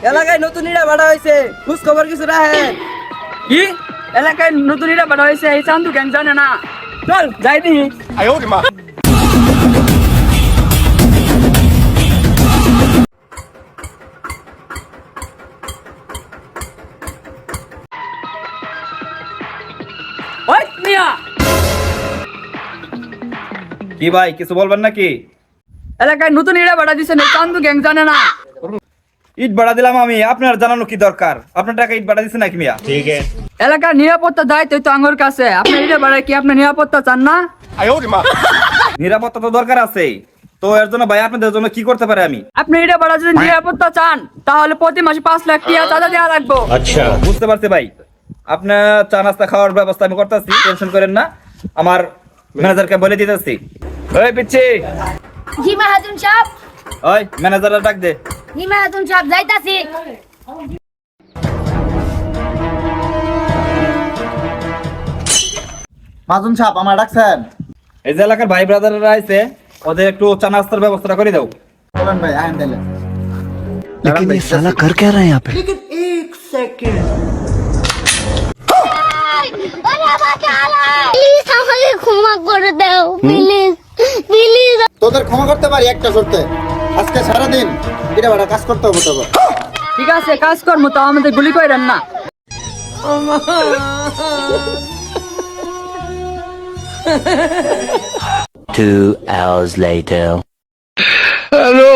এলাকায় নতুন ইটা বাড়া হয়েছে, খোঁজ খবর কিছু রাখেন। কি এলাকায় নতুন ইটা বাড়া হয়েছে, এই চান্দু গ্যাং জানে না? চল যাই দিই। ওই মিয়া, কি ভাই কিছু বলবেন নাকি? এলাকায় নতুন ইটা বাড়া দিছে, এই চান্দু গ্যাং জানে না? ইট ভাড়া দিলাম আমি, আপনার জানানো কি দরকার? আপনার টাকা ইট ভাড়া দিচ্ছে নাকি মিয়া? এলাকার নিরাপত্তা দায়িত্ব তো আঙ্গুর কাছে। আপনার ইটা বাড়ায় কি আপনি নিরাপত্তা চান না? নিরাপত্তা তো দরকার আছে, তো এর জন্য ভাই আপনাদের জন্য কি করতে পারে আমি? আপনি ইটা বাড়া যদি নিরাপত্তা চান তাহলে প্রতি মাসে 5 লাখ টাকা চাঁদা দেওয়া লাগবে। বুঝতে পারছি ভাই, আপনার চা নাস্তা খাওয়ার ব্যবস্থা আমি করতেছি, টেনশন করেন না। আমার ম্যানেজারকে বলে দিতেছি। ওই পিচ্ছি, জি মাহাতুন সাহেব, ওই ম্যানেজারটা ডাক দে। জি মাহাতুন সাহেব যাইতাছি। মাহাতুন সাহেব আমার ডাকছেন? এই যে এলাকার ভাই ব্রাদাররা আছে, ওদের একটু চা নাস্তার ব্যবস্থা করে দাও। বলেন ভাই, আইন দিলেন। लेकिन ये साला कर क्या रहा है यहाँ पे? প্লিজ আমাকে ক্ষমা করে দাও, প্লিজ প্লিজ। তোদের ক্ষমা করতে পারি একটা শর্তে, আজকে সারাদিন এটা বাড়া কাজ করতে হবে তোকে। ঠিক আছে, কাজ করবো, তো আমাদের গুলি করেন না। Two hours later. Hello.